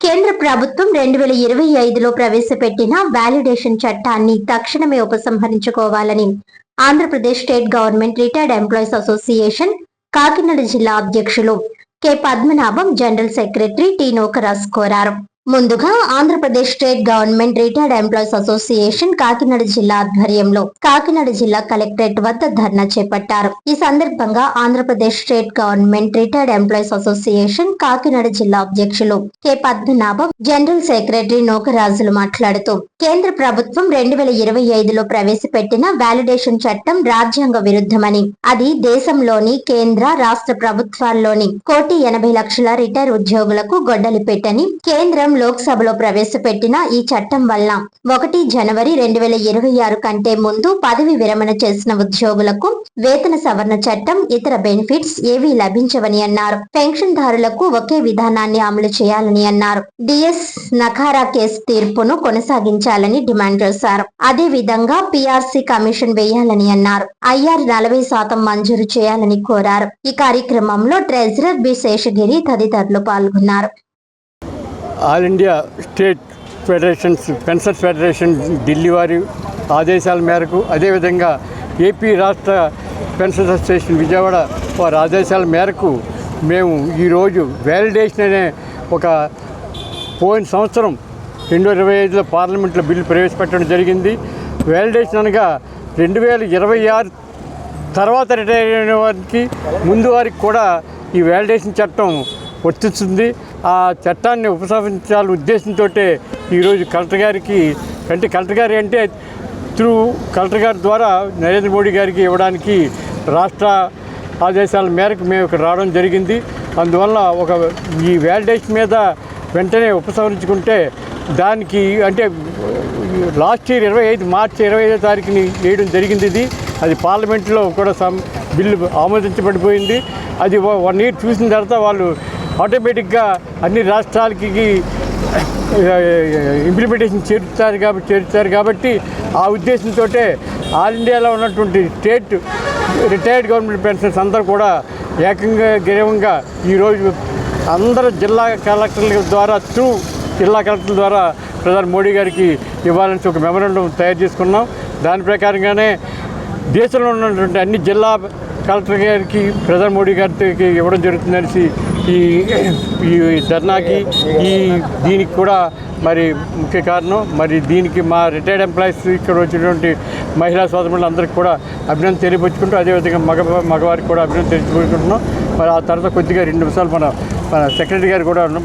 కేంద్ర ప్రభుత్వం 2025లో ప్రవేశపెట్టిన వాలిడేషన్ చట్టాన్ని తక్షణమే ఉపసంహరించుకోవాలని Andhra Pradesh state government retired employees association Kakinada జిల్లా అధ్యక్షులు K Padmanabham, general secretary T Nokaraj కోరారు. ముందుగా Andhra Pradesh state government retired employees association Kakinada జిల్లా ఆధ్వర్యంలో కాకినాడ జిల్లా కలెక్టరేట్ వద్ద ధర్నా చేపట్టారు. ఈ సందర్భంగా Andhra Pradesh state government retired employees association Kakinada జిల్లా అధ్యక్షులు కె పద్మనాభం, జనరల్ సెక్రటరీ నోకరాజులు మాట్లాడుతూ కేంద్ర ప్రభుత్వం 2025లో ప్రవేశపెట్టిన వాలిడేషన్ చట్టం రాజ్యాంగ విరుద్ధమని, అది దేశంలోని కేంద్ర రాష్ట్ర ప్రభుత్వాల్లోని 1,80,00,000 రిటైర్ ఉద్యోగులకు గొడ్డలి పెట్టని కేంద్రం లోక్సభలో ప్రవేశపెట్టిన ఈ చట్టం వల్ల 1 జనవరి 2026 కంటే ముందు పదవి విరమణ చేసిన ఉద్యోగులకు వేతన సవరణ చట్టం, ఇతర బెనిఫిట్స్ ఏవీ లభించవని అన్నారు. పెన్షన్దారులకు ఒకే విధానాన్ని అమలు చేయాలని అన్నారు. డిఎస్ నఖారా కేసు తీర్పును కొనసాగించాలని డిమాండ్ చేశారు. అదే విధంగా పిఆర్సీ కమిషన్ వేయాలని అన్నారు. ఐఆర్ 40% మంజూరు చేయాలని కోరారు. ఈ కార్యక్రమంలో ట్రెజరర్ బి శేషగిరి తదితరులు పాల్గొన్నారు. All India state federations pensions federation Delhi వారి ఆదేశాల మేరకు, అదేవిధంగా ఏపీ రాష్ట్ర పెన్షన్స్ అసోసియేషన్ విజయవాడ వారి ఆదేశాల మేరకు మేము ఈరోజు వ్యాలిడేషన్ అనే ఒక పోయిన సంవత్సరం 2025లో పార్లమెంట్లో బిల్లు ప్రవేశపెట్టడం జరిగింది. వ్యాలిడేషన్ అనగా 2026 తర్వాత రిటైర్ అయిన వారికి ముందు వారికి కూడా ఈ వ్యాలిడేషన్ చట్టం వర్తిస్తుంది. ఆ చట్టాన్ని ఉపసంహరించాలని ఉద్దేశంతో ఈరోజు కలెక్టర్ గారి అంటే త్రూ కలెక్టర్ గారి ద్వారా నరేంద్ర మోడీ గారికి ఇవ్వడానికి రాష్ట్ర ఆదేశాల మేరకు మేము ఇక్కడ రావడం జరిగింది. అందువల్ల ఈ వ్యాలిడేషన్ మీద వెంటనే ఉపసంహరించుకుంటే దానికి అంటే లాస్ట్ ఇయర్ మార్చి 25వ తారీఖుని వేయడం జరిగింది. అది పార్లమెంట్లో కూడా బిల్లు ఆమోదించబడిపోయింది. అది 1 ఇయర్ చూసిన తర్వాత వాళ్ళు ఆటోమేటిక్గా అన్ని రాష్ట్రాలకి ఇంప్లిమెంటేషన్ చేరుతారు కాబట్టి ఆ ఉద్దేశంతో ఆల్ ఇండియాలో ఉన్నటువంటి స్టేట్ రిటైర్డ్ గవర్నమెంట్ పెన్షన్స్ అందరూ కూడా ఏకంగా ఈరోజు అందరూ జిల్లా కలెక్టర్ల ద్వారా జిల్లా కలెక్టర్ల ద్వారా ప్రధాని మోడీ గారికి ఇవ్వాలని ఒక మెమరాండం తయారు చేసుకున్నాం. దాని ప్రకారంగానే దేశంలో ఉన్నటువంటి అన్ని జిల్లా కలెక్టర్ గారికి ప్రధాని మోడీ గారికి ఇవ్వడం జరుగుతుందనేసి ఈ ధర్నాకి దీనికి కూడా మరి ముఖ్య కారణం. మరి దీనికి మా రిటైర్డ్ ఎంప్లాయీస్ ఇక్కడ వచ్చినటువంటి మహిళా సోదరులందరికీ కూడా అభినందన తెలియపరుచుకుంటూ, అదేవిధంగా మగవారికి కూడా అభినందన తెలియపరుచుకుంటున్నాం. మరి ఆ తర్వాత కొద్దిగా 2 నిమిషాలు మన సెక్రటరీ గారు కూడా